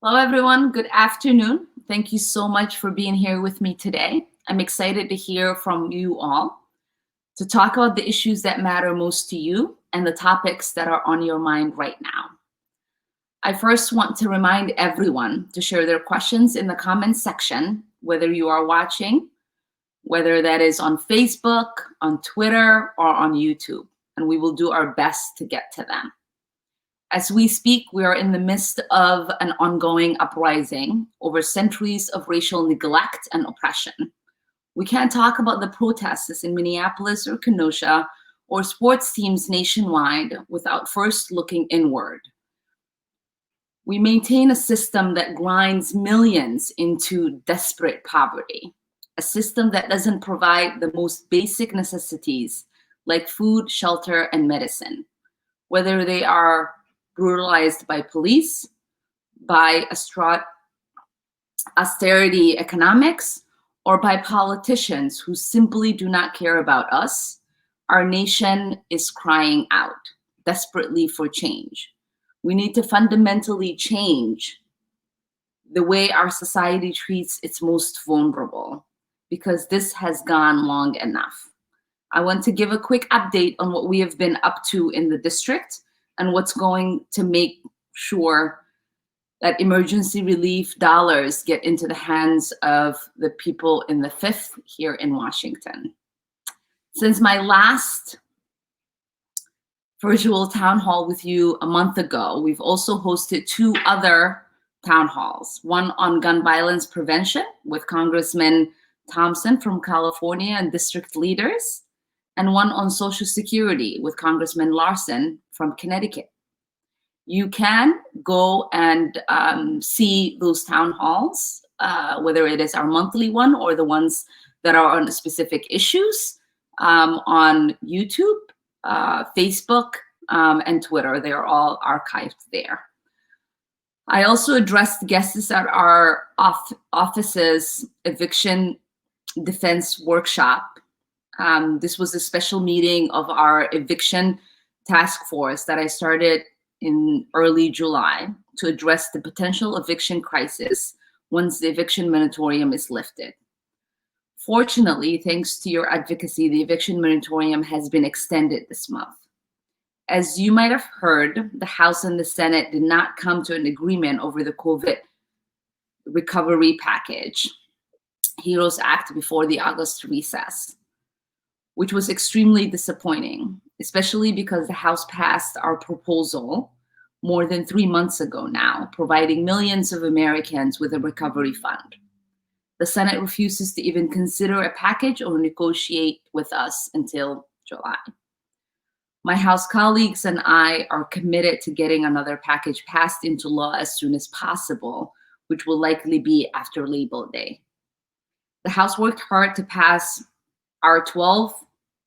Hello, everyone. Good afternoon. Thank you so much for being here with me today. I'm excited to hear from you all to talk about the issues that matter most to you and the topics that are on your mind right now. I first want to remind everyone to share their questions in the comments section, whether you are watching, whether that is on Facebook, on Twitter, or on YouTube, and we will do our best to get to them. As we speak, we are in the midst of an ongoing uprising over centuries of racial neglect and oppression. We can't talk about the protests in Minneapolis or Kenosha or sports teams nationwide without first looking inward. We maintain a system that grinds millions into desperate poverty, a system that doesn't provide the most basic necessities like food, shelter, and medicine, whether they are brutalized by police, by austerity economics, or by politicians who simply do not care about us. Our nation is crying out desperately for change. We need to fundamentally change the way our society treats its most vulnerable, because this has gone long enough. I want to give a quick update on what we have been up to in the district and what's going to make sure that emergency relief dollars get into the hands of the people in the 5th here in Washington. Since my last virtual town hall with you a month ago, we've also hosted 2 other town halls, one on gun violence prevention with Congressman Thompson from California and district leaders, and one on Social Security with Congressman Larson from Connecticut. You can go and see those town halls, whether it is our monthly one or the ones that are on specific issues, on YouTube, Facebook, and Twitter. They are all archived there. I also addressed guests at our office's eviction defense workshop. This was a special meeting of our eviction task force that I started in early July to address the potential eviction crisis once the eviction moratorium is lifted. Fortunately, thanks to your advocacy, the eviction moratorium has been extended this month. As you might have heard, the House and the Senate did not come to an agreement over the COVID recovery package, HEROES Act, before the August recess, which was extremely disappointing, especially because the House passed our proposal more than 3 months ago now, providing millions of Americans with a recovery fund. The Senate refuses to even consider a package or negotiate with us until July. My House colleagues and I are committed to getting another package passed into law as soon as possible, which will likely be after Labor Day. The House worked hard to pass our 12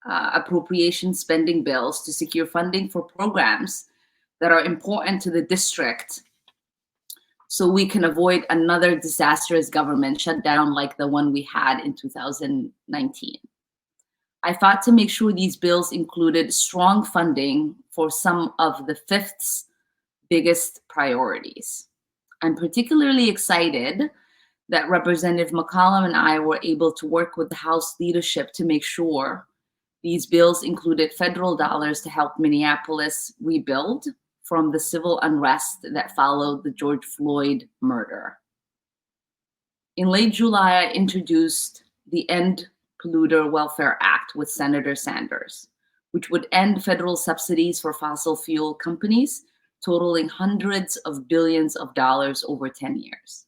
appropriation spending bills to secure funding for programs that are important to the district so we can avoid another disastrous government shutdown like the one we had in 2019. I fought to make sure these bills included strong funding for some of the 5th's biggest priorities. I'm particularly excited that Representative McCollum and I were able to work with the House leadership to make sure these bills included federal dollars to help Minneapolis rebuild from the civil unrest that followed the George Floyd murder. In late July, I introduced the End Polluter Welfare Act with Senator Sanders, which would end federal subsidies for fossil fuel companies, totaling hundreds of billions of dollars over 10 years.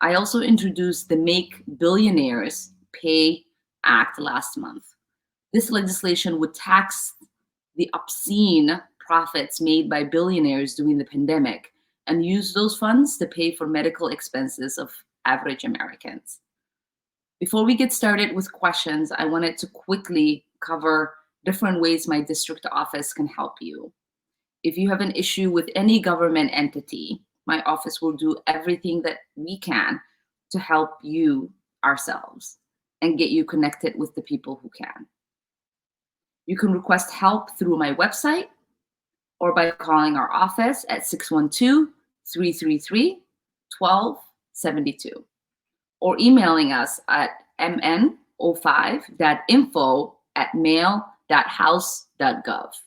I also introduced the Make Billionaires Pay Act last month. This legislation would tax the obscene profits made by billionaires during the pandemic and use those funds to pay for medical expenses of average Americans. Before we get started with questions, I wanted to quickly cover different ways my district office can help you. If you have an issue with any government entity, my office will do everything that we can to help you ourselves and get you connected with the people who can. You can request help through my website or by calling our office at 612-333-3733. 1272, or emailing us at mn05.info@mail.house.gov.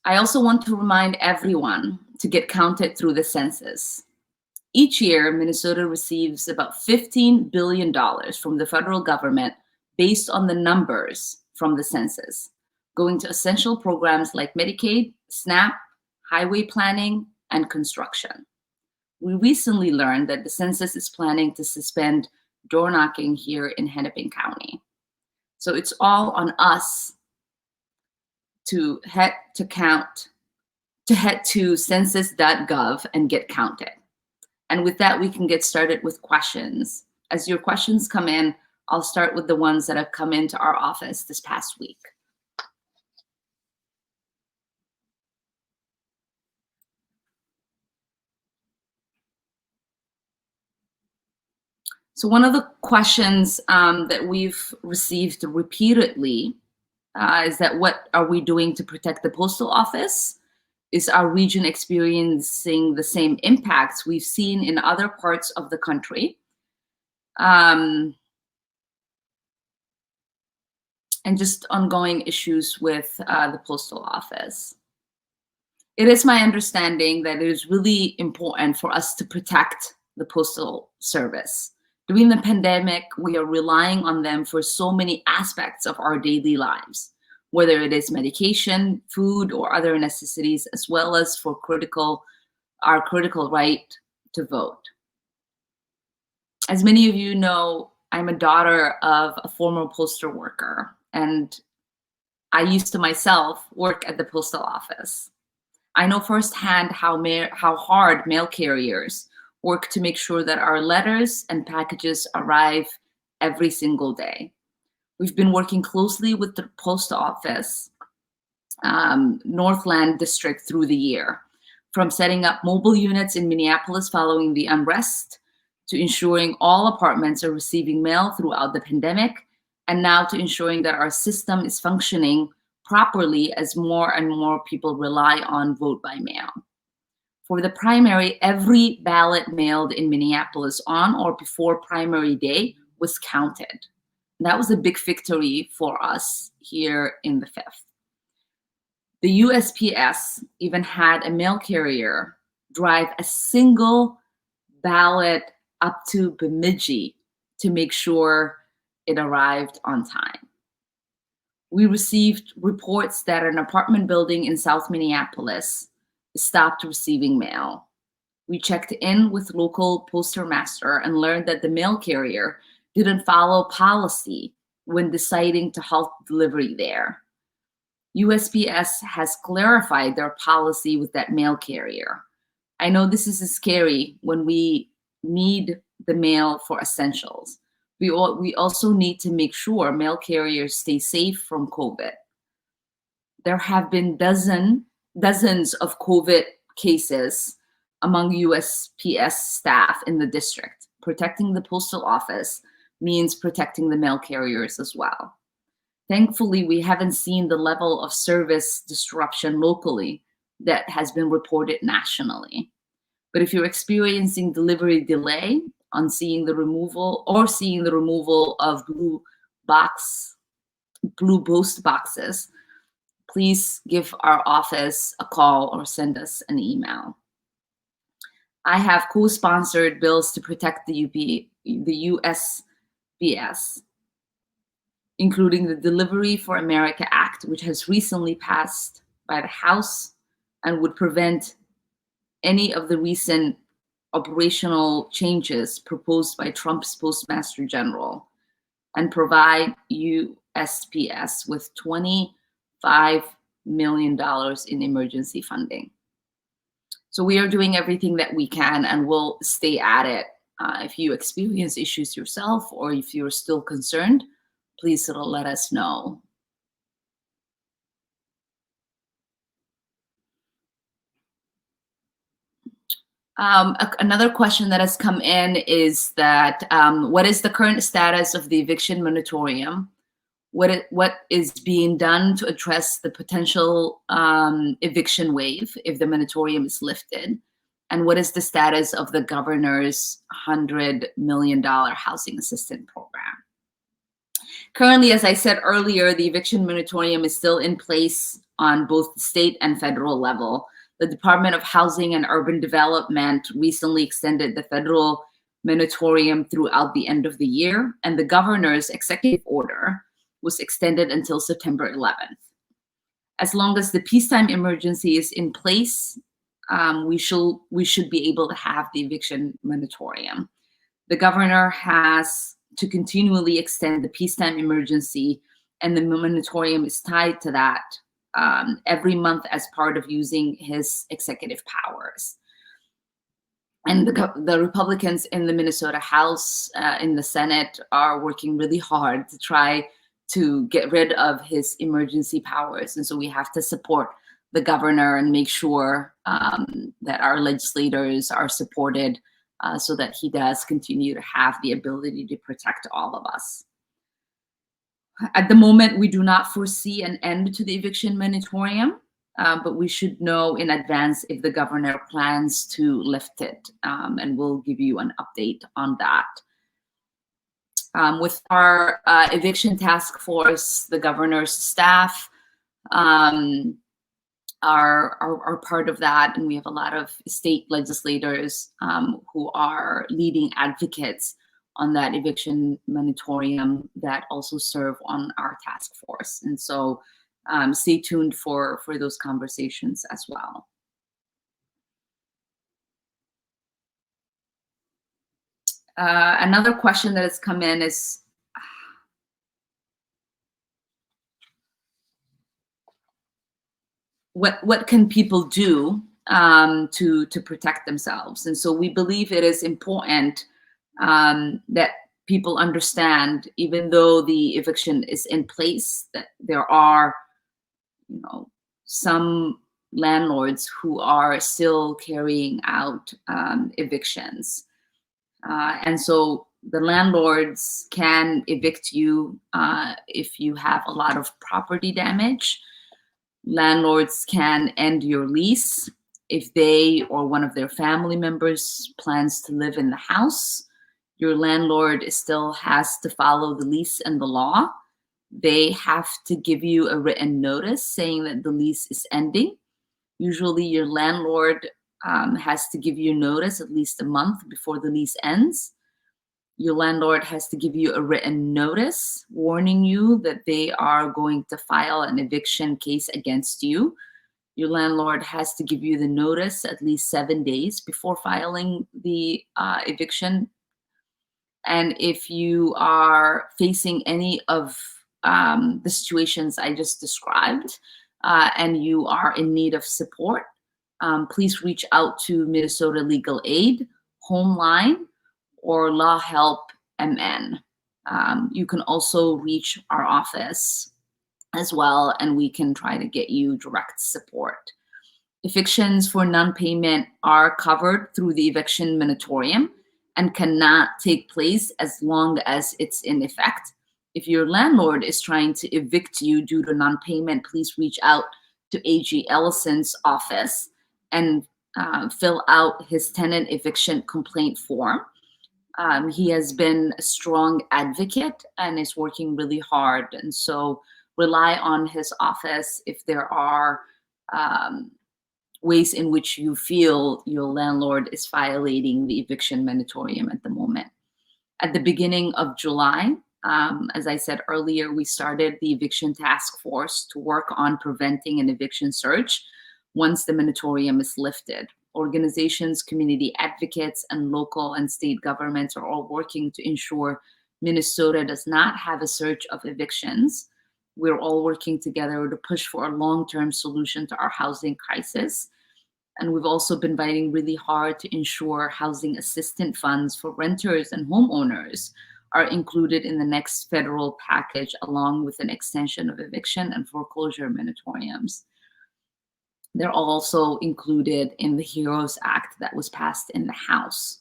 I also want to remind everyone to get counted through the census. Each year, Minnesota receives about $15 billion from the federal government based on the numbers from the census, going to essential programs like Medicaid, SNAP, highway planning, and construction. We recently learned that the census is planning to suspend door knocking here in Hennepin County. So it's all on us to head to census.gov and get counted. And with that, we can get started with questions. As your questions come in, I'll start with the ones that have come into our office this past week. So one of the questions that we've received repeatedly is that what are we doing to protect the postal office? Is our region experiencing the same impacts we've seen in other parts of the country? And just ongoing issues with the postal office. It is my understanding that it is really important for us to protect the postal service. During the pandemic, we are relying on them for so many aspects of our daily lives, whether it is medication, food, or other necessities, as well as for our critical right to vote. As many of you know, I'm a daughter of a former postal worker, and I used to myself work at the postal office. I know firsthand how hard mail carriers work to make sure that our letters and packages arrive every single day. We've been working closely with the post office, Northland District, through the year, from setting up mobile units in Minneapolis following the unrest, to ensuring all apartments are receiving mail throughout the pandemic, and now to ensuring that our system is functioning properly as more and more people rely on vote by mail. For the primary, every ballot mailed in Minneapolis on or before primary day was counted. That was a big victory for us here in the 5th. The USPS even had a mail carrier drive a single ballot up to Bemidji to make sure it arrived on time. We received reports that an apartment building in South Minneapolis stopped receiving mail. We checked in with local postmaster and learned that the mail carrier didn't follow policy when deciding to halt delivery there. USPS has clarified their policy with that mail carrier. I know this is scary when we need the mail for essentials. We also need to make sure mail carriers stay safe from COVID. There have been dozens of COVID cases among USPS staff in the district. Protecting the postal office means protecting the mail carriers as well. Thankfully, we haven't seen the level of service disruption locally that has been reported nationally. But if you're experiencing delivery delay on seeing the removal of blue post boxes, please give our office a call or send us an email. I have co-sponsored bills to protect the USPS, including the Delivery for America Act, which has recently passed by the House and would prevent any of the recent operational changes proposed by Trump's Postmaster General, and provide USPS with $25 million in emergency funding. So we are doing everything that we can, and we'll stay at it. If you experience issues yourself, or if you're still concerned, please let us know. Another question that has come in is that what is the current status of the eviction moratorium? what is being done to address the potential eviction wave if the moratorium is lifted, and what is the status of the governor's $100 million housing assistance program. Currently, as I said earlier, the eviction moratorium is still in place on both the state and federal level. The Department of Housing and Urban Development recently extended the federal moratorium throughout the end of the year, and the governor's executive order was extended until September 11th. As long as the peacetime emergency is in place, we should be able to have the eviction moratorium. The governor has to continually extend the peacetime emergency, and the moratorium is tied to that every month as part of using his executive powers. And the Republicans in the Minnesota House, in the Senate, are working really hard to try to get rid of his emergency powers. And so we have to support the governor and make sure that our legislators are supported so that he does continue to have the ability to protect all of us. At the moment, we do not foresee an end to the eviction moratorium, but we should know in advance if the governor plans to lift it, and we'll give you an update on that. With our eviction task force, the governor's staff are part of that, and we have a lot of state legislators who are leading advocates on that eviction moratorium that also serve on our task force. And so stay tuned for those conversations as well. Another question that has come in is, what can people do to protect themselves? And so we believe it is important that people understand, even though the eviction is in place, that there are, some landlords who are still carrying out evictions. And so the landlords can evict you if you have a lot of property damage. Landlords can end your lease if they or one of their family members plans to live in the house. Your landlord still has to follow the lease and the law. They have to give you a written notice saying that the lease is ending. Usually your landlord has to give you notice at least a month before the lease ends. Your landlord has to give you a written notice warning you that they are going to file an eviction case against you. Your landlord has to give you the notice at least 7 days before filing the eviction. And if you are facing any of the situations I just described and you are in need of support, please reach out to Minnesota Legal Aid, Homeline, or Law Help MN. You can also reach our office as well, and we can try to get you direct support. Evictions for non-payment are covered through the eviction moratorium and cannot take place as long as it's in effect. If your landlord is trying to evict you due to non-payment, please reach out to AG Ellison's office and fill out his tenant eviction complaint form. He has been a strong advocate and is working really hard. And so rely on his office if there are ways in which you feel your landlord is violating the eviction moratorium at the moment. At the beginning of July, as I said earlier, we started the eviction task force to work on preventing an eviction surge once the moratorium is lifted. Organizations, community advocates, and local and state governments are all working to ensure Minnesota does not have a surge of evictions. We're all working together to push for a long-term solution to our housing crisis. And we've also been fighting really hard to ensure housing assistance funds for renters and homeowners are included in the next federal package, along with an extension of eviction and foreclosure moratoriums. They're also included in the HEROES Act that was passed in the House.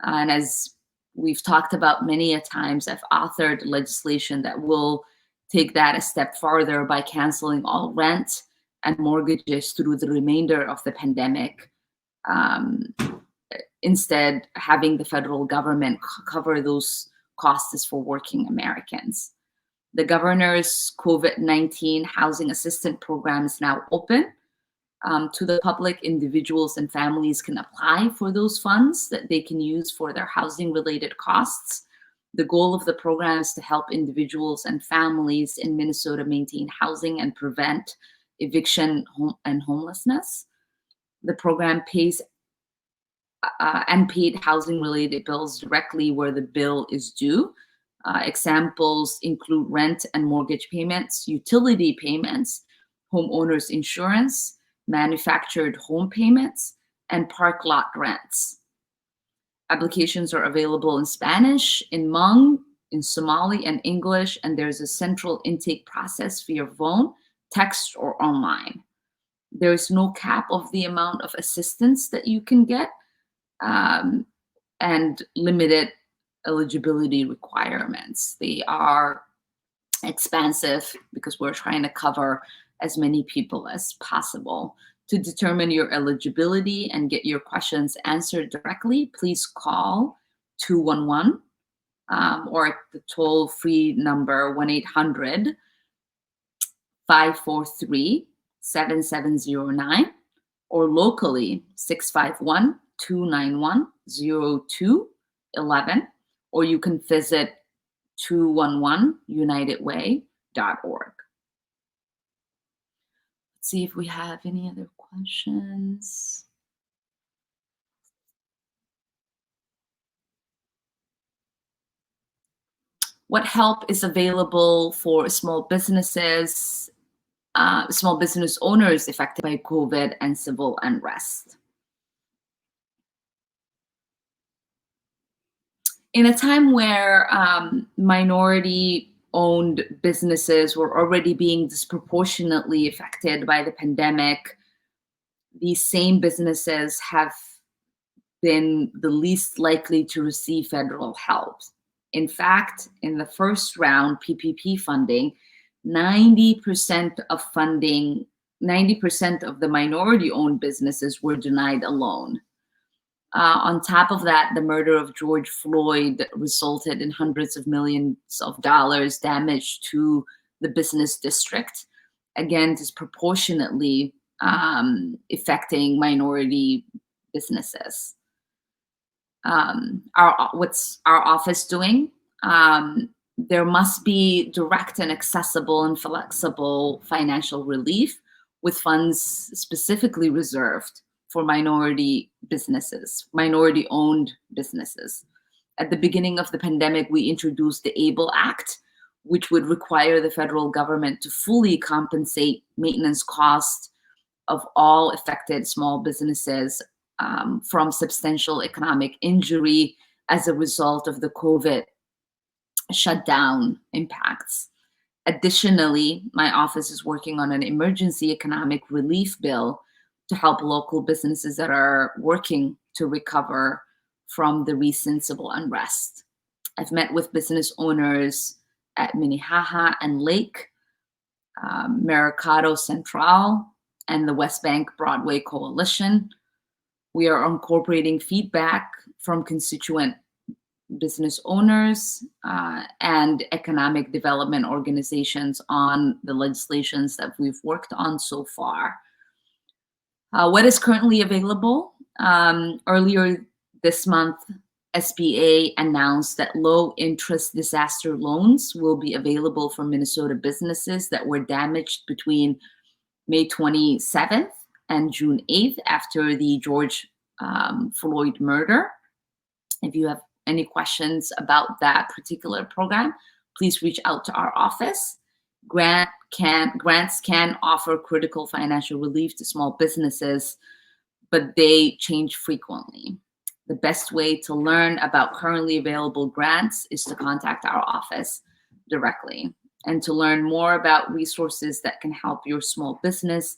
And as we've talked about many a times, I've authored legislation that will take that a step farther by canceling all rent and mortgages through the remainder of the pandemic. Instead, having the federal government cover those costs for working Americans. The governor's COVID-19 housing assistance program is now open to the public. Individuals and families can apply for those funds that they can use for their housing related costs. The goal of the program is to help individuals and families in Minnesota maintain housing and prevent eviction and homelessness. The program pays unpaid housing related bills directly where the bill is due. Examples include rent and mortgage payments, utility payments, homeowners insurance, manufactured home payments, and park lot rents. Applications are available in Spanish, in Hmong, in Somali, and English, and there's a central intake process via phone, text, or online. There is no cap of the amount of assistance that you can get, and limited eligibility requirements. They are expansive because we're trying to cover as many people as possible. To determine your eligibility and get your questions answered directly, please call 211 or the toll-free number 1-800-543-7709 or locally 651-291-0211, or you can visit 211unitedway.org. Let's see if we have any other questions. What help is available for small businesses, small business owners affected by COVID and civil unrest? In a time where minority-owned businesses were already being disproportionately affected by the pandemic, these same businesses have been the least likely to receive federal help. In fact, in the first round PPP funding, 90% of funding, 90% of the minority-owned businesses were denied a loan. On top of that, the murder of George Floyd resulted in hundreds of millions of dollars damage to the business district, again, disproportionately affecting minority businesses. What's our office doing? There must be direct and accessible and flexible financial relief with funds specifically reserved for minority businesses, minority-owned businesses. At the beginning of the pandemic, we introduced the ABLE Act, which would require the federal government to fully compensate maintenance costs of all affected small businesses from substantial economic injury as a result of the COVID shutdown impacts. Additionally, my office is working on an emergency economic relief bill to help local businesses that are working to recover from the recent civil unrest. I've met with business owners at Minnehaha and Lake, Mercado Central, and the West Bank Broadway Coalition. We are incorporating feedback from constituent business owners and economic development organizations on the legislations that we've worked on so far. What is currently available? Earlier this month, SBA announced that low-interest disaster loans will be available for Minnesota businesses that were damaged between May 27th and June 8th after the George Floyd murder. If you have any questions about that particular program, please reach out to our office. Grants can offer critical financial relief to small businesses, but they change frequently. The best way to learn about currently available grants is to contact our office directly. And to learn more about resources that can help your small business,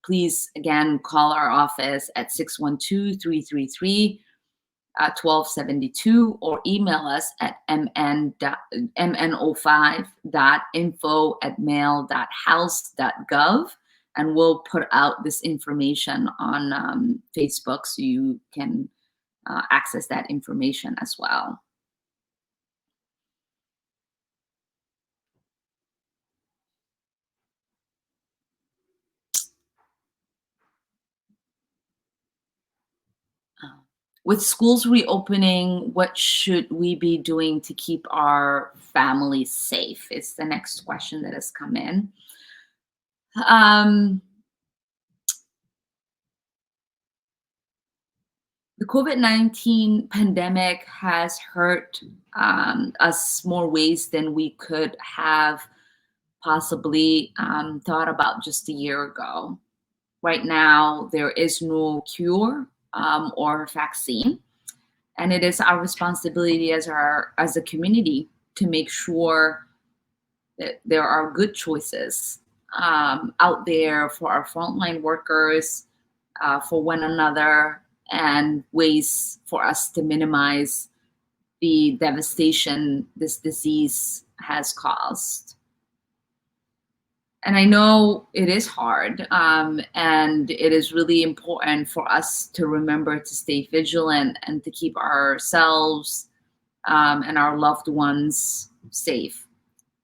please, again, call our office at 612-333 1272, or email us at mno5.info@mail.house.gov, and we'll put out this information on Facebook so you can access that information as well. With schools reopening, what should we be doing to keep our families safe? It's the next question that has come in. The COVID-19 pandemic has hurt us more ways than we could have possibly thought about just a year ago. Right now, there is no cure or vaccine, and it is our responsibility as a community to make sure that there are good choices out there for our frontline workers, for one another, and ways for us to minimize the devastation this disease has caused. And I know it is hard, and it is really important for us to remember to stay vigilant and to keep ourselves and our loved ones safe.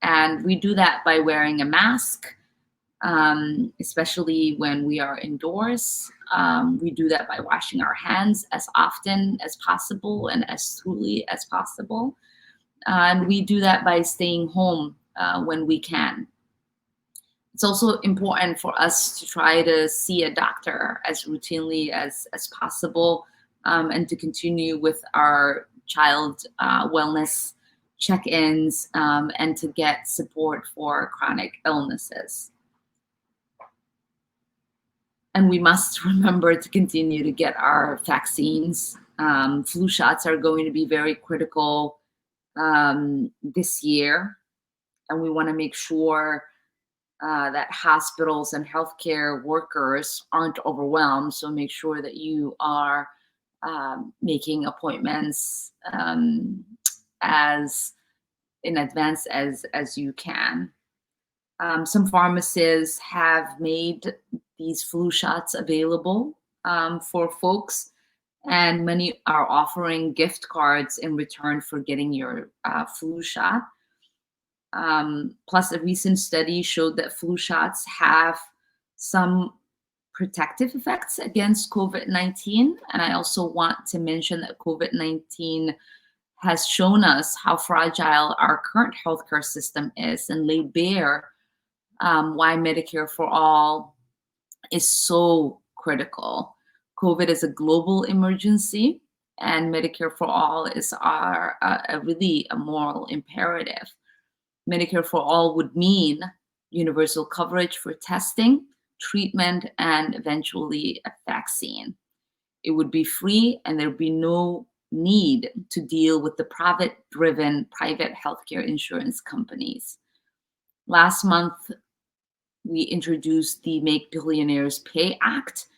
And we do that by wearing a mask, especially when we are indoors. We do that by washing our hands as often as possible and as truly as possible. And we do that by staying home when we can. It's also important for us to try to see a doctor as routinely as possible, and to continue with our child wellness check-ins, and to get support for chronic illnesses. And we must remember to continue to get our vaccines. Flu shots are going to be very critical this year, and we want to make sure that hospitals and healthcare workers aren't overwhelmed. So make sure that you are making appointments as in advance as you can. Some pharmacies have made these flu shots available for folks, and many are offering gift cards in return for getting your flu shot. Plus, a recent study showed that flu shots have some protective effects against COVID-19. And I also want to mention that COVID-19 has shown us how fragile our current healthcare system is, and laid bare why Medicare for All is so critical. COVID is a global emergency, and Medicare for All is really a moral imperative. Medicare for All would mean universal coverage for testing, treatment, and eventually a vaccine. It would be free, and there'd be no need to deal with the profit-driven private healthcare insurance companies. Last month, we introduced the Make Billionaires Pay Act,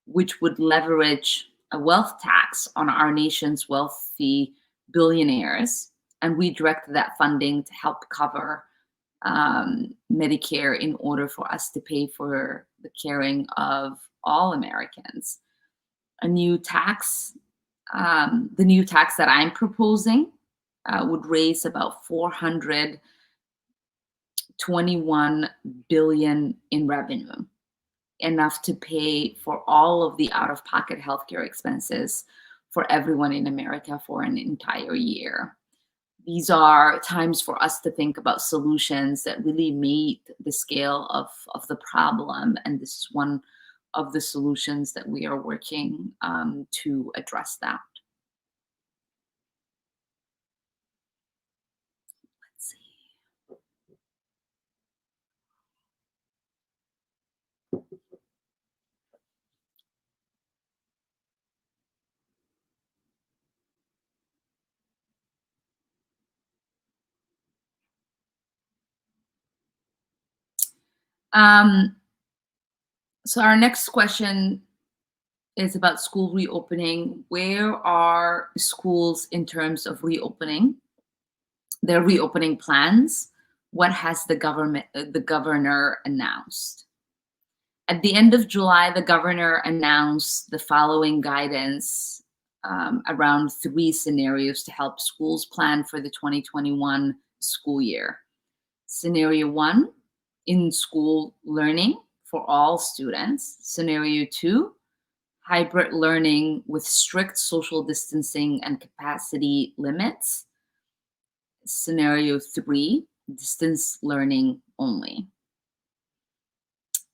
which would leverage a wealth tax on our nation's wealthy billionaires. And we directed that funding to help cover Medicare in order for us to pay for the caring of all Americans. The new tax that I'm proposing would raise about $421 billion in revenue, enough to pay for all of the out-of-pocket healthcare expenses for everyone in America for an entire year. These are times for us to think about solutions that really meet the scale of the problem, and this is one of the solutions that we are working to address that. Let's see. So our next question is about school reopening. Where are schools in terms of reopening? Their reopening plans. What has the governor announced? At the end of July, the governor announced the following guidance around 3 scenarios to help schools plan for the 2021 school year. Scenario 1, in-school learning for all students. Scenario 2, hybrid learning with strict social distancing and capacity limits. Scenario 3, distance learning only.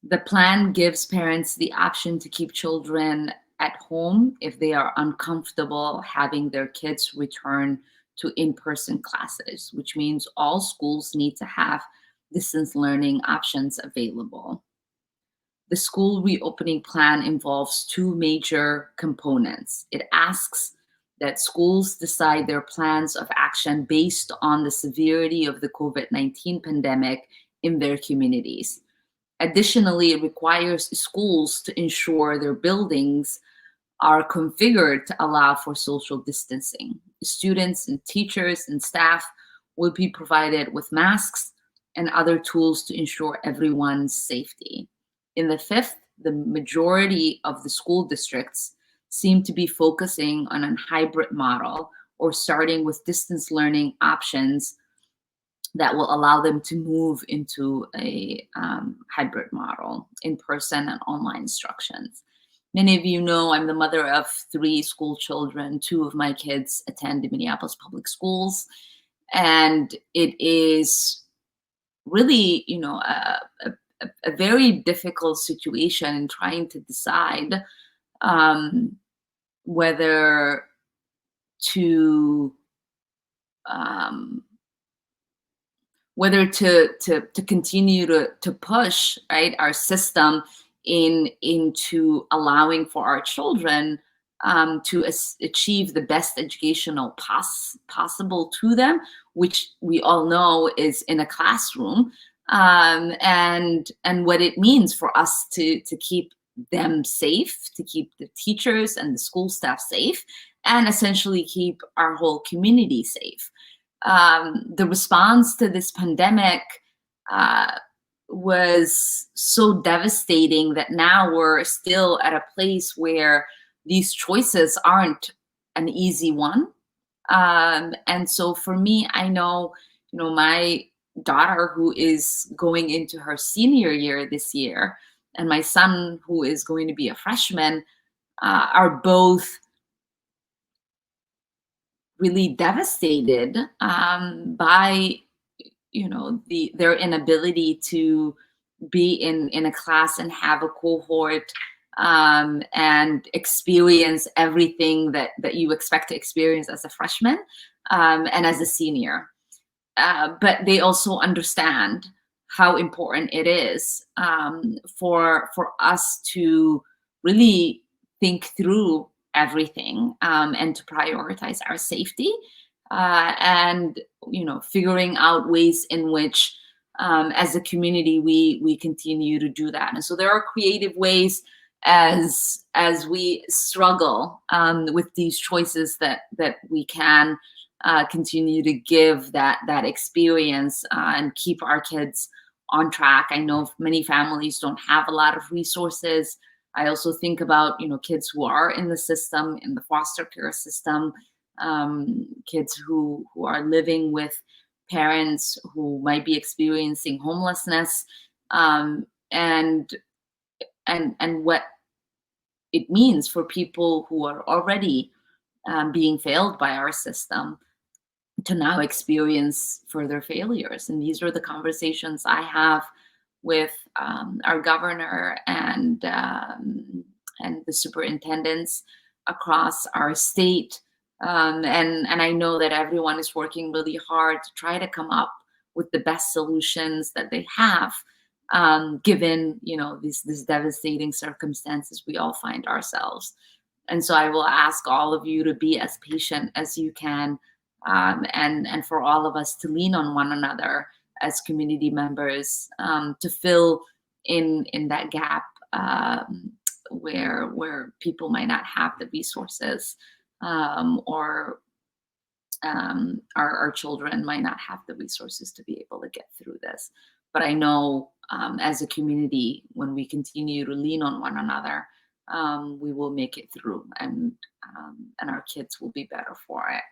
The plan gives parents the option to keep children at home if they are uncomfortable having their kids return to in-person classes, which means all schools need to have distance learning options available. The school reopening plan involves 2 major components. It asks that schools decide their plans of action based on the severity of the COVID-19 pandemic in their communities. Additionally, it requires schools to ensure their buildings are configured to allow for social distancing. Students and teachers and staff will be provided with masks and other tools to ensure everyone's safety. In the fifth, the majority of the school districts seem to be focusing on a hybrid model or starting with distance learning options that will allow them to move into a hybrid model, in-person and online instructions. Many of you know I'm the mother of 3 school children. 2 of my kids attend the Minneapolis public schools, and it is really, a very difficult situation in trying to decide whether to um, to continue to push, right, our system into allowing for our children to achieve the best educational possible to them, which we all know is in a classroom, and what it means for us to keep them safe, to keep the teachers and the school staff safe, and essentially keep our whole community safe. The response to this pandemic was so devastating that now we're still at a place where these choices aren't an easy one. And so for me, I know, my daughter who is going into her senior year this year, and my son who is going to be a freshman, are both really devastated by their inability to be in a class and have a cohort and experience everything that you expect to experience as a freshman and as a senior. But they also understand how important it is for us to really think through everything and to prioritize our safety and figuring out ways in which as a community we continue to do that. And so there are creative ways as we struggle with these choices that we can continue to give that experience and keep our kids on track. I know many families don't have a lot of resources. I also think about kids who are in the system, in the foster care system, kids who are living with parents who might be experiencing homelessness, and what it means for people who are already being failed by our system to now experience further failures. And these are the conversations I have with our governor and the superintendents across our state. And I know that everyone is working really hard to try to come up with the best solutions that they have, given these devastating circumstances we all find ourselves. And so I will ask all of you to be as patient as you can, and for all of us to lean on one another as community members to fill in that gap where people might not have the resources, or our children might not have the resources to be able to get through this. But I know, as a community, when we continue to lean on one another, we will make it through, and our kids will be better for it.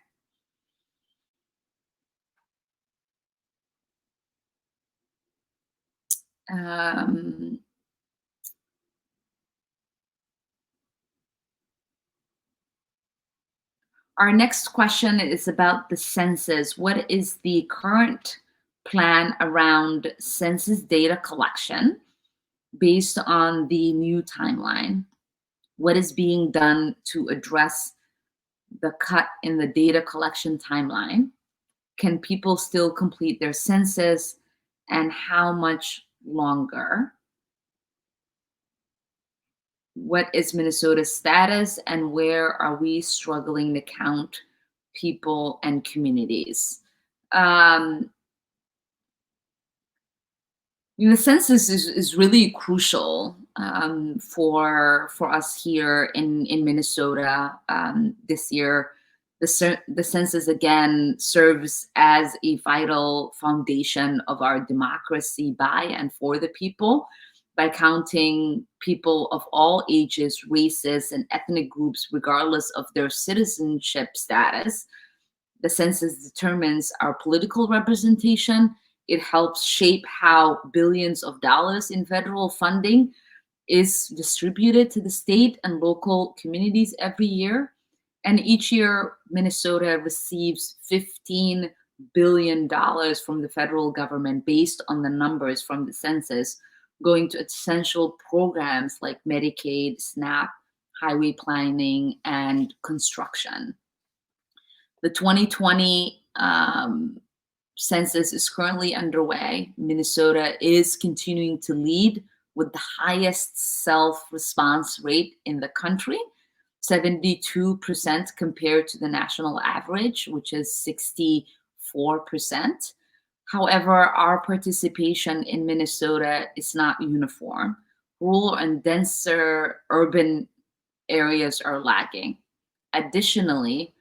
Um, our next question is about the census. What is the current plan around census data collection based on the new timeline? What is being done to address the cut in the data collection timeline? Can people still complete their census, and how much longer? What is Minnesota's status, and where are we struggling to count people and communities? Um, the census is really crucial, for us here in Minnesota. This year, the census again serves as a vital foundation of our democracy by and for the people, by counting people of all ages, races, and ethnic groups, regardless of their citizenship status. The census determines our political representation. It helps shape how billions of dollars in federal funding is distributed to the state and local communities every year. And each year, Minnesota receives $15 billion from the federal government based on the numbers from the census, going to essential programs like Medicaid, SNAP, highway planning, and construction. The 2020 census is currently underway. Minnesota is continuing to lead with the highest self-response rate in the country, 72% compared to the national average, which is 64%. However, our participation in Minnesota is not uniform. Rural and denser urban areas are lagging. Additionally,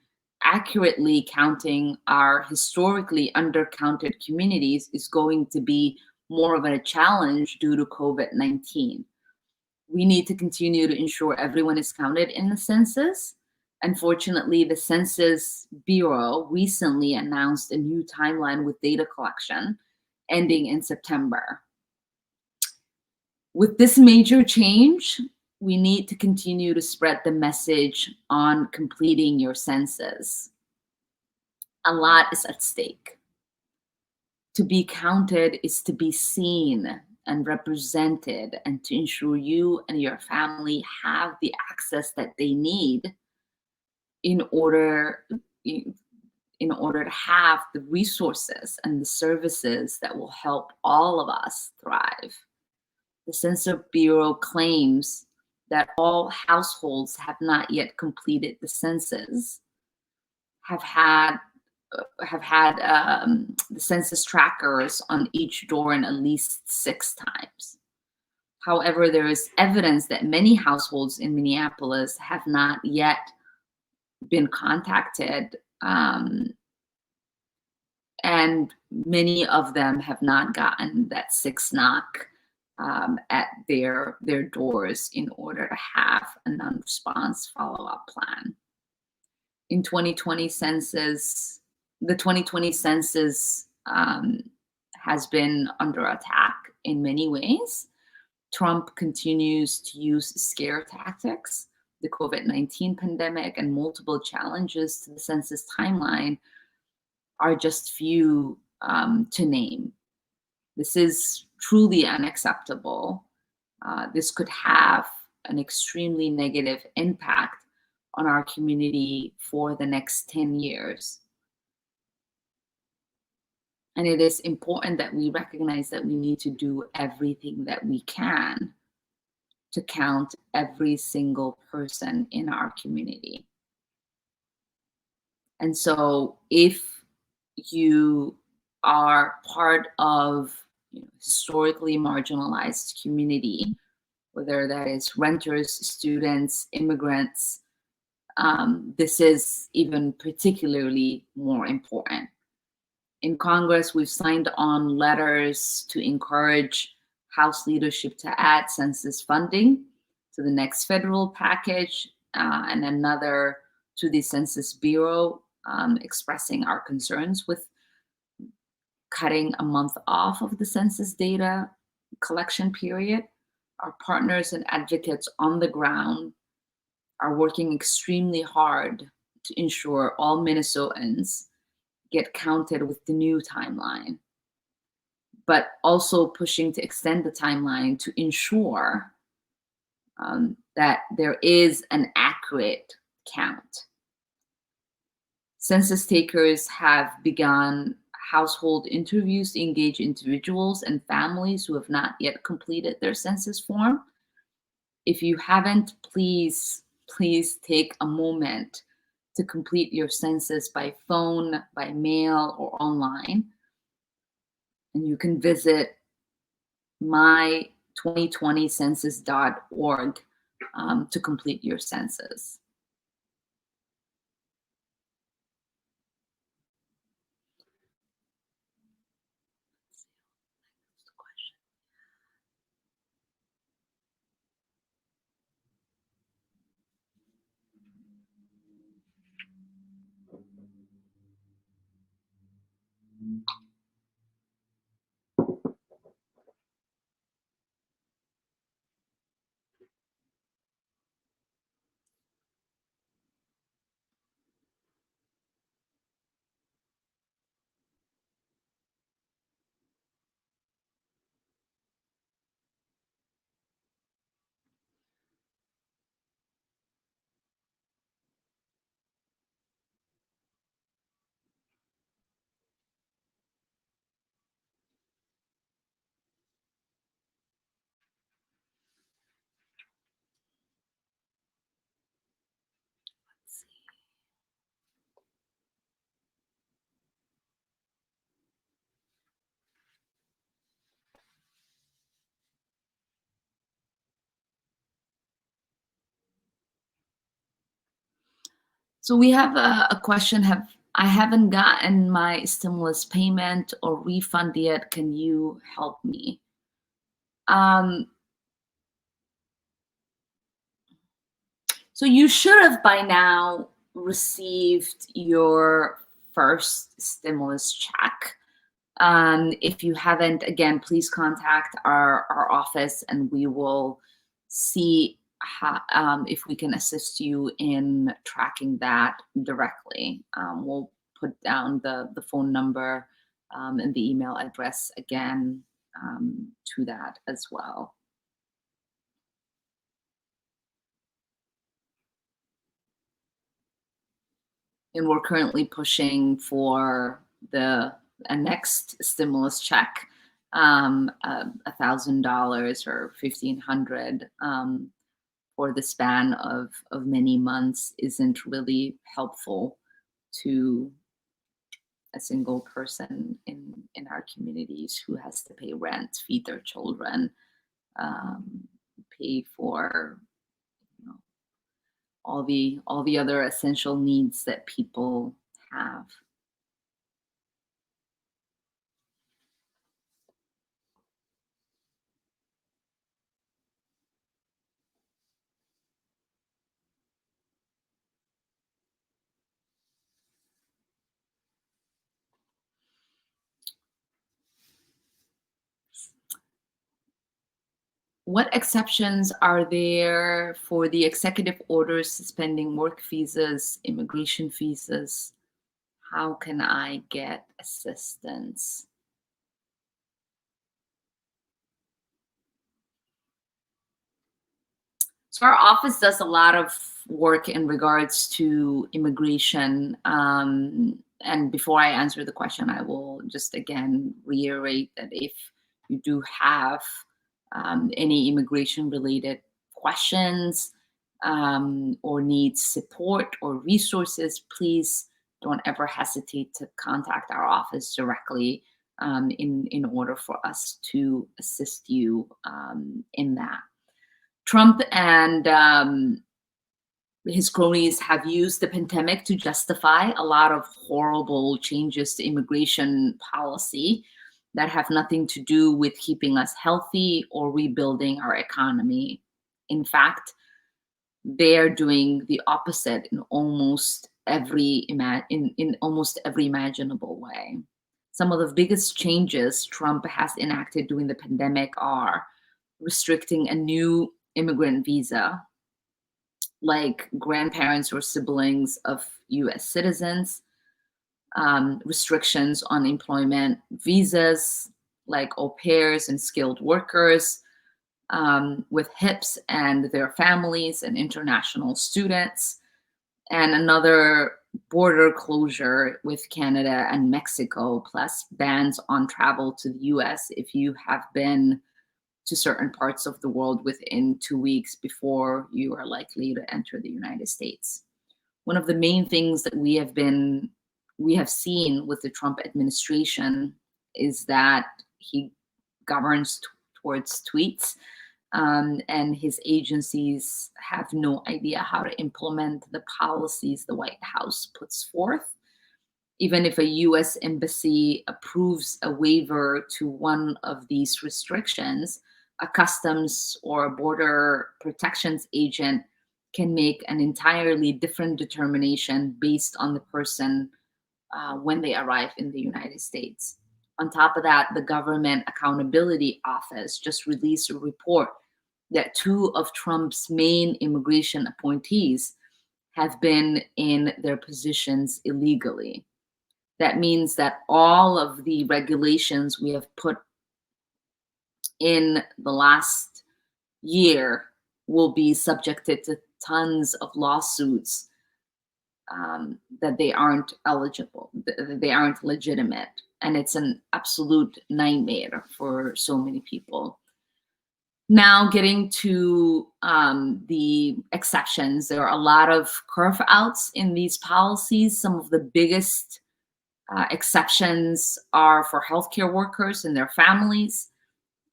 accurately counting our historically undercounted communities is going to be more of a challenge due to COVID-19. We need to continue to ensure everyone is counted in the census. Unfortunately, the Census Bureau recently announced a new timeline with data collection ending in September. With this major change, we need to continue to spread the message on completing your census. A lot is at stake. To be counted is to be seen and represented, and to ensure you and your family have the access that they need in order to have the resources and the services that will help all of us thrive. The Census Bureau claims that all households have not yet completed the census, have had the census trackers on each door in at least 6 times. However, there is evidence that many households in Minneapolis have not yet been contacted, and many of them have not gotten that 6th knock at their doors in order to have a non-response follow-up plan. In 2020 census, the 2020 census has been under attack in many ways. Trump continues to use scare tactics. The COVID-19 pandemic and multiple challenges to the census timeline are just few to name. This is truly unacceptable. This could have an extremely negative impact on our community for the next 10 years. And it is important that we recognize that we need to do everything that we can to count every single person in our community. And so if you are part of historically marginalized community, whether that is renters, students, immigrants. This is even particularly more important. In Congress, we've signed on letters to encourage House leadership to add census funding to the next federal package, and another to the Census Bureau, expressing our concerns with cutting a month off of the census data collection period. Our partners and advocates on the ground are working extremely hard to ensure all Minnesotans get counted with the new timeline, but also pushing to extend the timeline to ensure that there is an accurate count. Census takers have begun household interviews to engage individuals and families who have not yet completed their census form. If you haven't, please take a moment to complete your census by phone, by mail, or online. And you can visit my2020census.org to complete your census. So we have a question. I haven't gotten my stimulus payment or refund yet. Can you help me? So you should have by now received your first stimulus check. If you haven't, again, please contact our office and we will see how, if we can assist you in tracking that directly. We'll put down the phone number and the email address again to that as well. And we're currently pushing for a next stimulus check, $1,000 or $1,500 for the span of many months isn't really helpful to a single person in our communities who has to pay rent, feed their children, pay for all the other essential needs that people have. What exceptions are there for the executive orders suspending work visas, immigration visas? How can I get assistance? So our office does a lot of work in regards to immigration. And before I answer the question, I will just again reiterate that if you do have any immigration related questions or need support or resources, please don't ever hesitate to contact our office directly in order for us to assist you in that. Trump and his cronies have used the pandemic to justify a lot of horrible changes to immigration policy that have nothing to do with keeping us healthy or rebuilding our economy. In fact, they're doing the opposite in almost in almost every imaginable way. Some of the biggest changes Trump has enacted during the pandemic are restricting a new immigrant visa, like grandparents or siblings of US citizens, restrictions on employment visas, like au pairs and skilled workers, with HIPs and their families and international students, and another border closure with Canada and Mexico, plus bans on travel to the US if you have been to certain parts of the world within 2 weeks before you are likely to enter the United States. One of the main things that we have seen with the Trump administration is that he governs towards tweets, and his agencies have no idea how to implement the policies the White House puts forth. Even if a US embassy approves a waiver to one of these restrictions, a customs or border protections agent can make an entirely different determination based on the person when they arrive in the United States. On top of that, the Government Accountability Office just released a report that two of Trump's main immigration appointees have been in their positions illegally. That means that all of the regulations we have put in the last year will be subjected to tons of lawsuits, that they aren't eligible, that they aren't legitimate. And it's an absolute nightmare for so many people. Now, getting to the exceptions, there are a lot of carve outs in these policies. Some of the biggest exceptions are for healthcare workers and their families,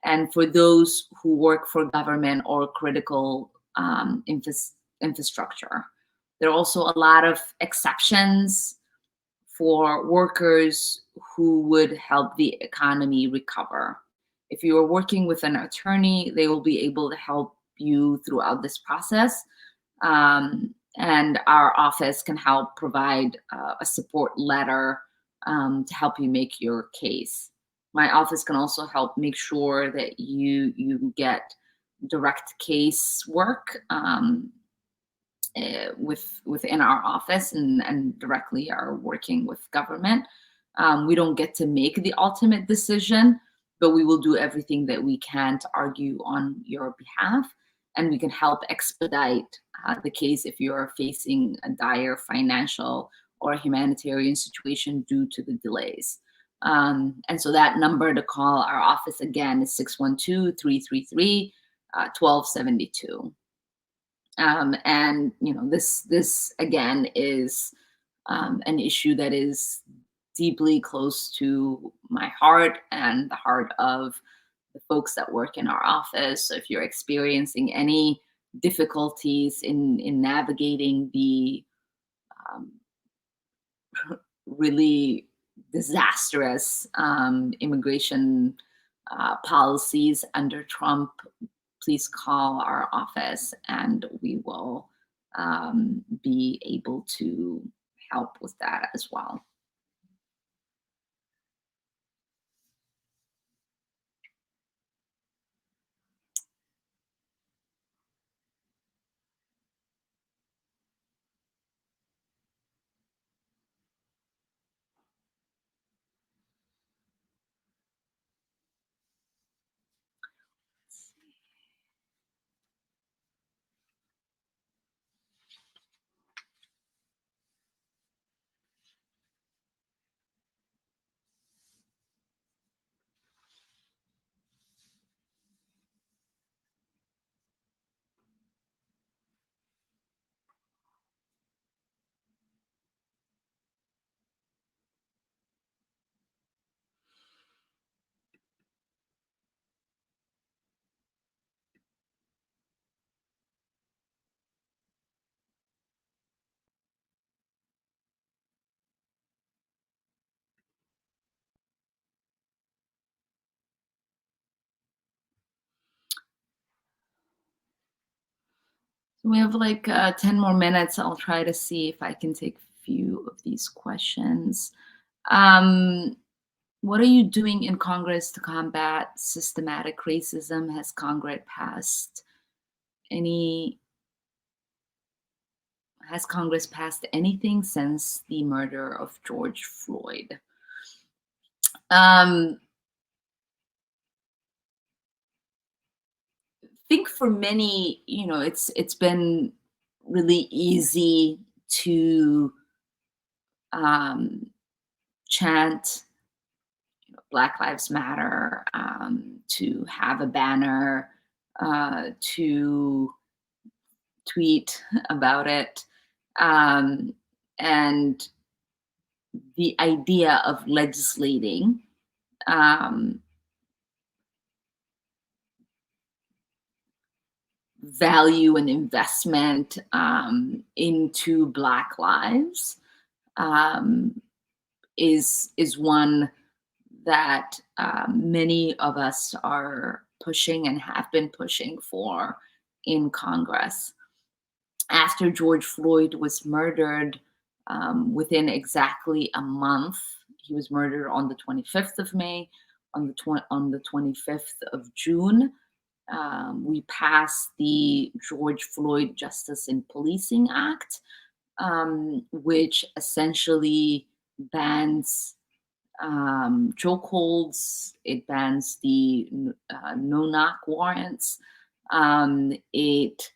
and for those who work for government or critical infrastructure. There are also a lot of exceptions for workers who would help the economy recover. If you are working with an attorney, they will be able to help you throughout this process. And our office can help provide a support letter to help you make your case. My office can also help make sure that you get direct case work within our office, and directly are working with government. We don't get to make the ultimate decision, but we will do everything that we can to argue on your behalf, and we can help expedite the case if you're facing a dire financial or humanitarian situation due to the delays. And so that number to call our office again is 612-333-1272. And this again is an issue that is deeply close to my heart and the heart of the folks that work in our office. So if you're experiencing any difficulties in navigating the um, really disastrous immigration policies under Trump, please call our office and we will be able to help with that as well. So we have like 10 more minutes. I'll try to see if I can take a few of these questions. Um, what are you doing in Congress to combat systematic racism? Any, has Congress passed anything since the murder of George Floyd? Um, think for many, it's been really easy to um, chant Black Lives Matter, to have a banner, to tweet about it, um, and the idea of legislating um, value and investment into Black lives um, is one that many of us are pushing and have been pushing for in Congress. After George Floyd was murdered, within exactly a month, he was murdered on the 25th of May. On the 25th of June, we passed the George Floyd Justice in Policing Act, which essentially bans chokeholds. It bans the no-knock warrants. It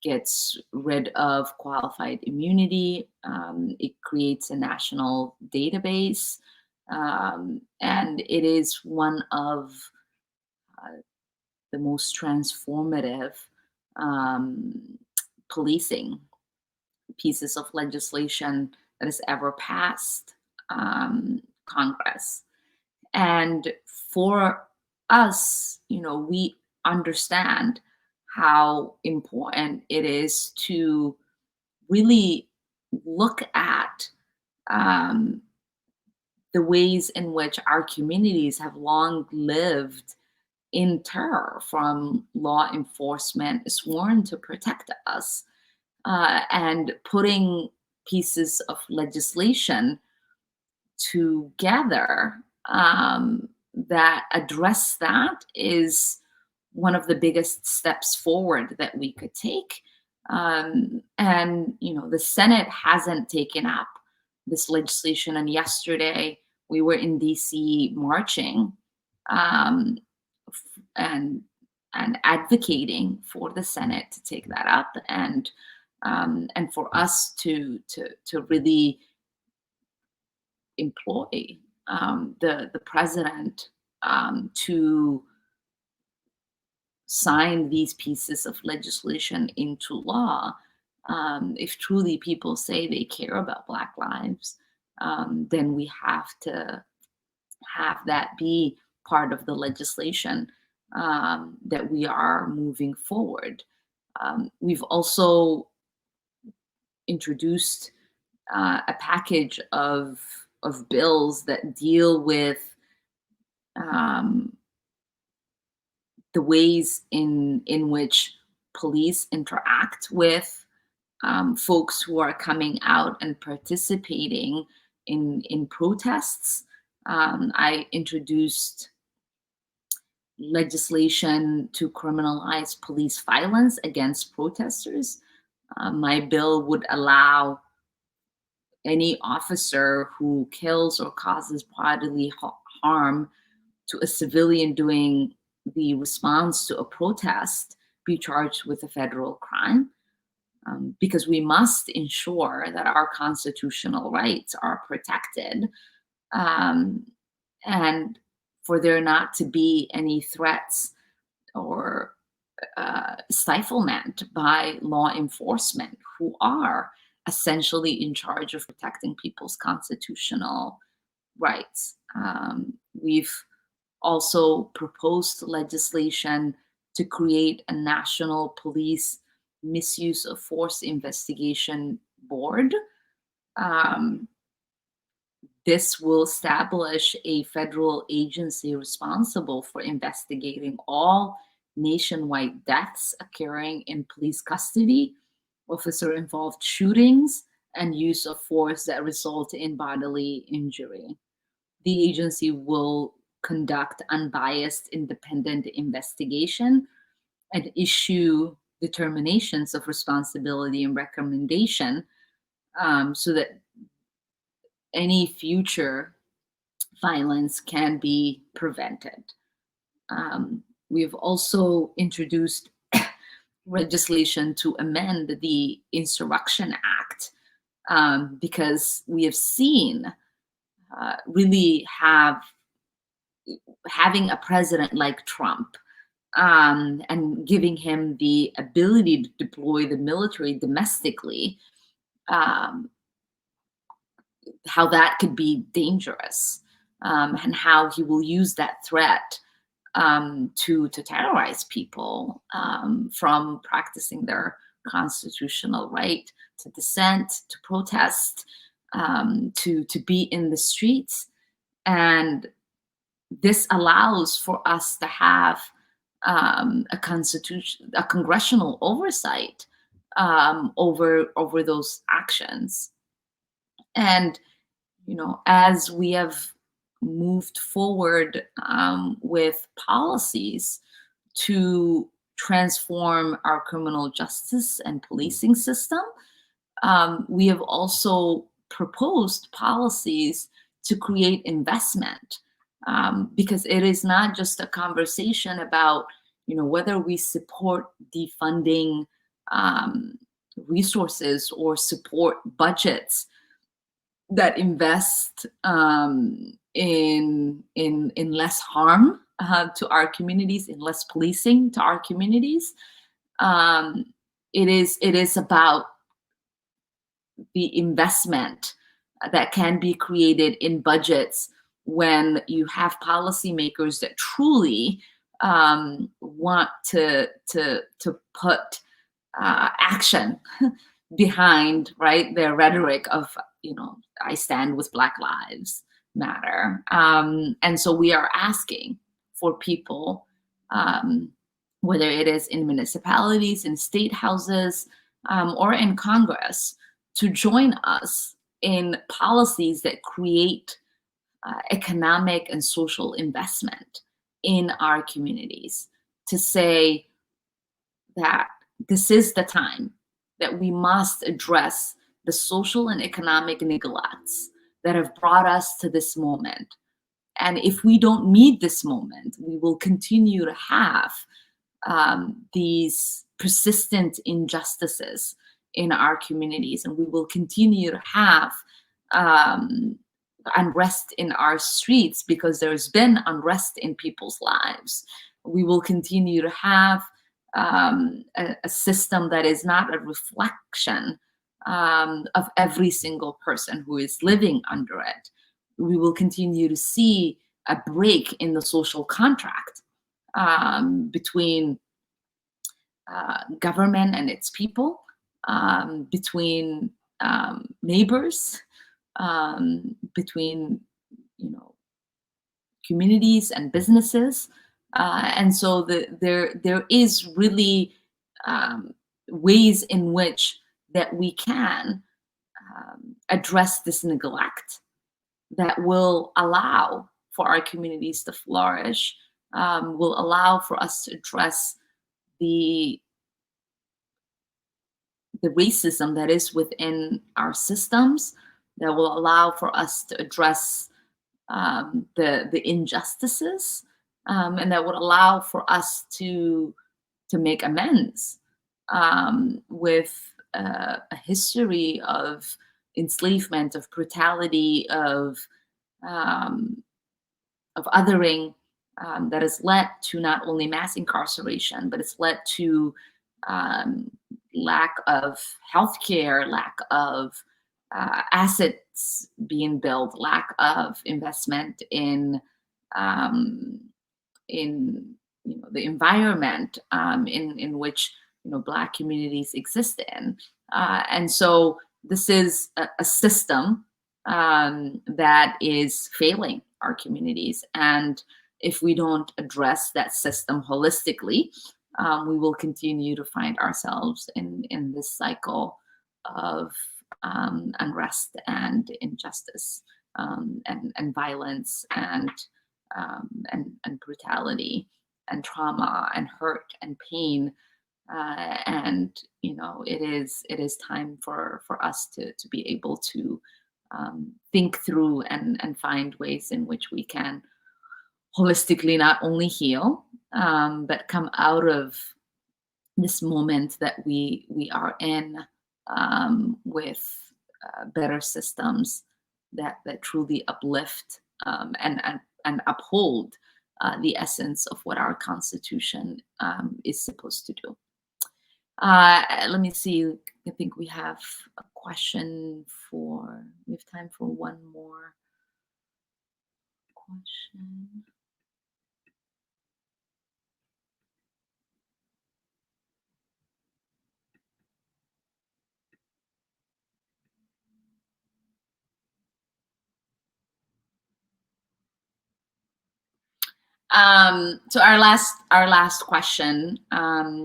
gets rid of qualified immunity. It creates a national database. And it is one of the most transformative um, policing pieces of legislation that has ever passed Congress. And for us, we understand how important it is to really look at um, the ways in which our communities have long lived in terror from law enforcement sworn to protect us, and putting pieces of legislation together that address that is one of the biggest steps forward that we could take. And the Senate hasn't taken up this legislation. And yesterday we were in DC marching, um, and advocating for the Senate to take that up, and for us to really employ the president to sign these pieces of legislation into law. If truly people say they care about Black lives, then we have to have that be part of the legislation that we are moving forward. We've also introduced a package of bills that deal with um, the ways in which police interact with folks who are coming out and participating in protests. I introduced legislation to criminalize police violence against protesters. My bill would allow any officer who kills or causes bodily harm to a civilian doing the response to a protest be charged with a federal crime, because we must ensure that our constitutional rights are protected, um, and for there not to be any threats or stiflement by law enforcement, who are essentially in charge of protecting people's constitutional rights. We've also proposed legislation to create a national police misuse of force investigation board. Um, this will establish a federal agency responsible for investigating all nationwide deaths occurring in police custody, officer-involved shootings, and use of force that result in bodily injury. The agency will conduct unbiased, independent investigation and issue determinations of responsibility and recommendation, so that any future violence can be prevented. We've also introduced legislation to amend the Insurrection Act, because we have seen really having a president like Trump, and giving him the ability to deploy the military domestically, um, how that could be dangerous, and how he will use that threat to terrorize people from practicing their constitutional right to dissent, to protest, to be in the streets. And this allows for us to have a congressional oversight over those actions. And as we have moved forward with policies to transform our criminal justice and policing system, we have also proposed policies to create investment, because it is not just a conversation about whether we support defunding resources or support budgets that invest in less harm to our communities, in less policing to our communities. It is about the investment that can be created in budgets when you have policymakers that truly want to put action behind, right, their rhetoric of I stand with Black Lives Matter. And so we are asking for people, whether it is in municipalities, in state houses, or in Congress, to join us in policies that create economic and social investment in our communities, to say that this is the time that we must address the social and economic neglects that have brought us to this moment. And if we don't meet this moment, we will continue to have these persistent injustices in our communities, and we will continue to have unrest in our streets because there's been unrest in people's lives. We will continue to have a system that is not a reflection of every single person who is living under it. We will continue to see a break in the social contract between government and its people, between neighbors, between communities and businesses. And so there is really ways in which that we can address this neglect that will allow for our communities to flourish, will allow for us to address the racism that is within our systems, that will allow for us to address the injustices, and that would allow for us to make amends with a history of enslavement, of brutality, of othering, that has led to not only mass incarceration, but it's led to lack of healthcare, lack of assets being built, lack of investment in the environment in which Black communities exist in. And so this is a system that is failing our communities. And if we don't address that system holistically, we will continue to find ourselves in this cycle of unrest and injustice, and violence and brutality and trauma and hurt and pain. And it is time for us to be able to think through and find ways in which we can holistically not only heal, but come out of this moment that we are in, with better systems that truly uplift, and uphold the essence of what our Constitution is supposed to do. Let me see. I think we have a question we have time for one more question. So our last question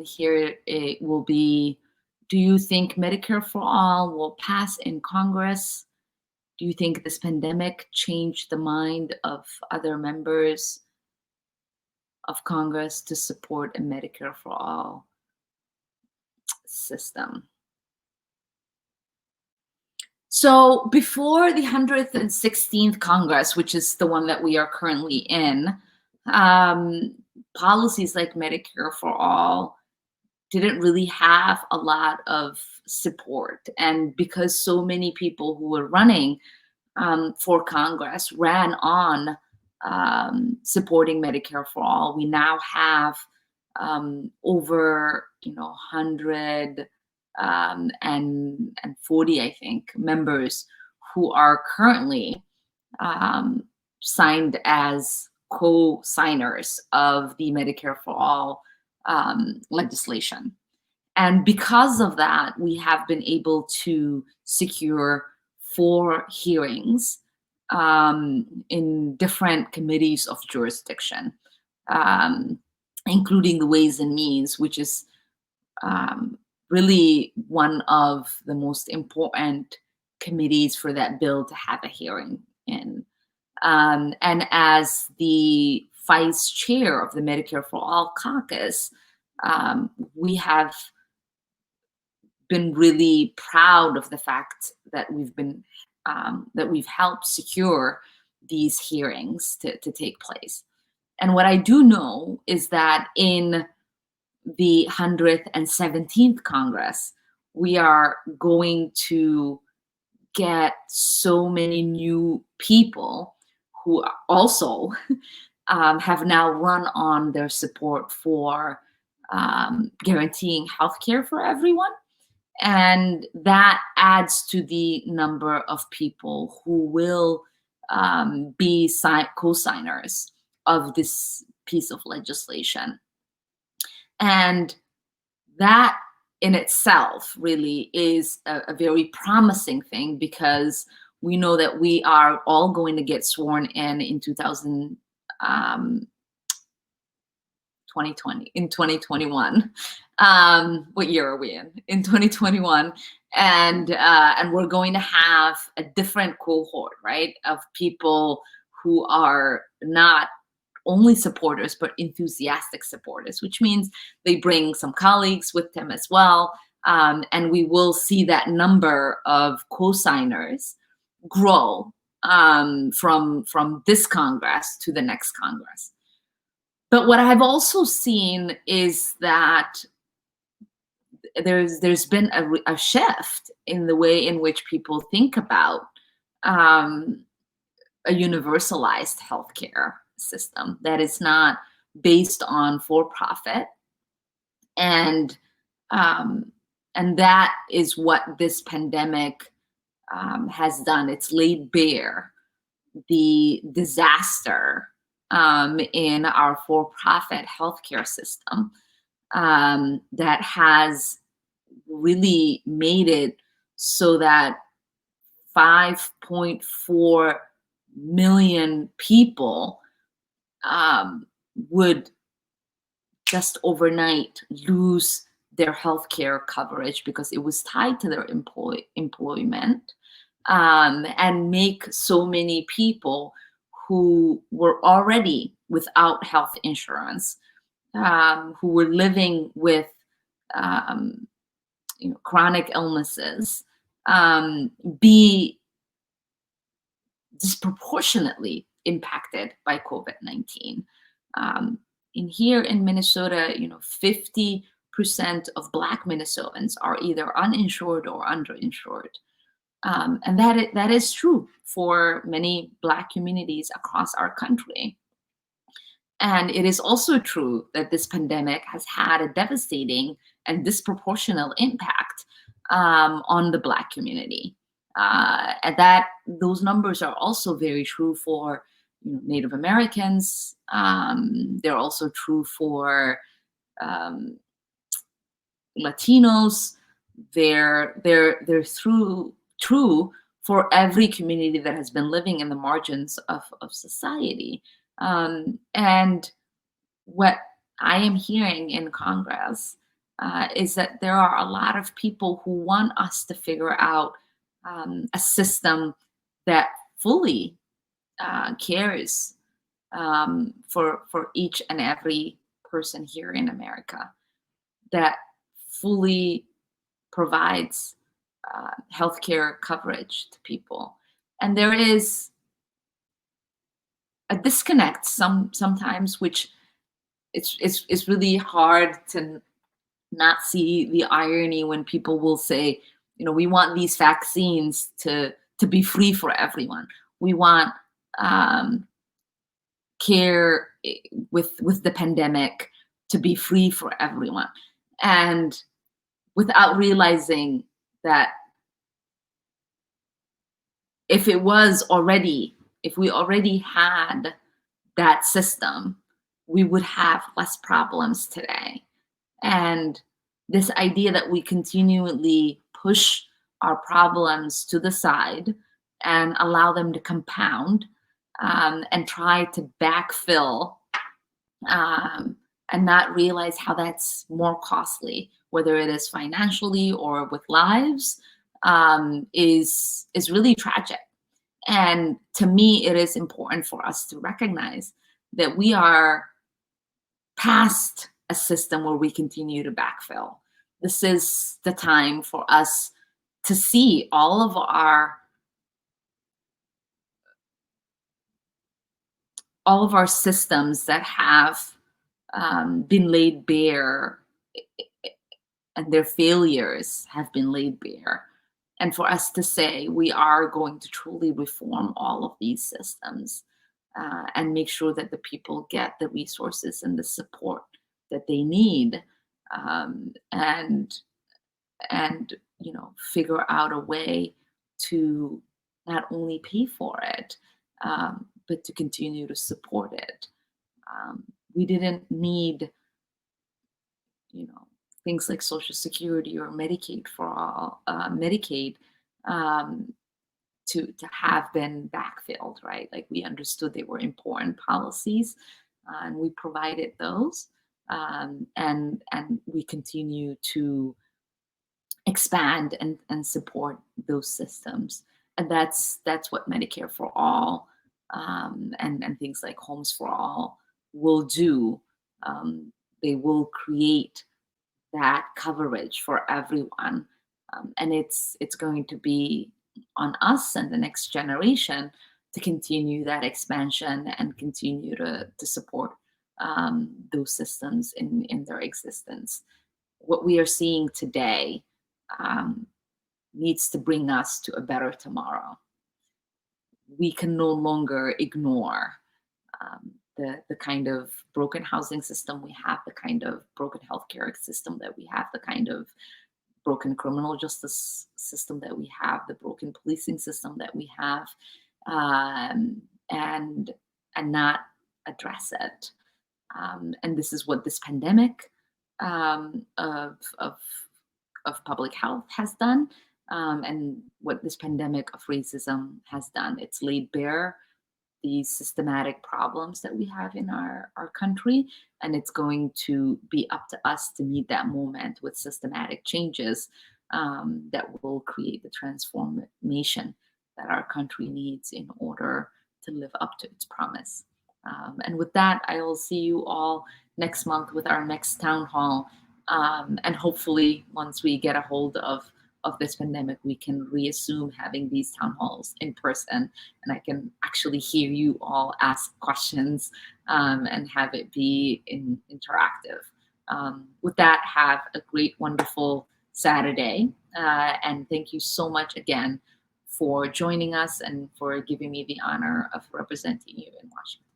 here, it will be: do you think Medicare for All will pass in Congress? Do you think this pandemic changed the mind of other members of Congress to support a Medicare for All system? So before the 116th Congress, which is the one that we are currently in, policies like Medicare for All didn't really have a lot of support. And because so many people who were running for Congress ran on supporting Medicare for All, we now have over 140, I think, members who are currently signed as co-signers of the Medicare for All legislation. And because of that, we have been able to secure 4 hearings in different committees of jurisdiction, including the Ways and Means, which is really one of the most important committees for that bill to have a hearing in. And as the vice chair of the Medicare for All caucus, we have been really proud of the fact that we've helped secure these hearings to take place. And what I do know is that in the 117th Congress, we are going to get so many new people who also have now run on their support for guaranteeing healthcare for everyone. And that adds to the number of people who will be co-signers of this piece of legislation. And that in itself really is a very promising thing, because we know that we are all going to get sworn in 2021. What year are we in? In 2021. And we're going to have a different cohort, right, of people who are not only supporters, but enthusiastic supporters, which means they bring some colleagues with them as well. And we will see that number of co-signers grow from this Congress to the next Congress. But what I've also seen is that there's been a shift in the way in which people think about a universalized healthcare system that is not based on for-profit, and that is what this pandemic has done. It's laid bare the disaster in our for-profit healthcare system that has really made it so that 5.4 million people um, would just overnight lose their healthcare coverage because it was tied to their employment, and make so many people who were already without health insurance, who were living with um, chronic illnesses, um, be disproportionately impacted by COVID-19. Um, in here in Minnesota, 50% of Black Minnesotans are either uninsured or underinsured. And that is true for many Black communities across our country. And it is also true that this pandemic has had a devastating and disproportional impact on the Black community. And that those numbers are also very true for Native Americans. They're also true for um, Latinos. They're true for every community that has been living in the margins of society. And what I am hearing in Congress is that there are a lot of people who want us to figure out a system that fully cares for each and every person here in America, that fully provides healthcare coverage to people. And there is a disconnect sometimes, which it's really hard to not see the irony when people will say, we want these vaccines to be free for everyone. We want um, care with the pandemic to be free for everyone, and without realizing that if it was already, if we already had that system, we would have less problems today. And this idea that we continually push our problems to the side and allow them to compound, and try to backfill, um, and not realize how that's more costly, whether it is financially or with lives, is really tragic. And to me, it is important for us to recognize that we are past a system where we continue to backfill. This is the time for us to see all of our systems that have been laid bare, and their failures have been laid bare. And for us to say we are going to truly reform all of these systems, and make sure that the people get the resources and the support that they need, and figure out a way to not only pay for it, but to continue to support it. We didn't need things like Social Security or Medicaid, um, to have been backfilled, right? Like, we understood they were important policies, and we provided those, and we continue to expand and support those systems. And that's what Medicare for All, and things like Homes for All will do. They will create that coverage for everyone, and it's going to be on us and the next generation to continue that expansion and continue to support those systems in their existence. What we are seeing today um, needs to bring us to a better tomorrow. We can no longer ignore the kind of broken housing system we have, the kind of broken healthcare system that we have, the kind of broken criminal justice system that we have, the broken policing system that we have, and not address it. And this is what this pandemic of public health has done, and what this pandemic of racism has done. It's laid bare these systematic problems that we have in our country. And it's going to be up to us to meet that moment with systematic changes that will create the transformation that our country needs in order to live up to its promise. And with that, I will see you all next month with our next town hall. And hopefully, once we get a hold of this pandemic, we can reassume having these town halls in person, and I can actually hear you all ask questions and have it be interactive. With that, have a great, wonderful Saturday. And thank you so much again for joining us and for giving me the honor of representing you in Washington.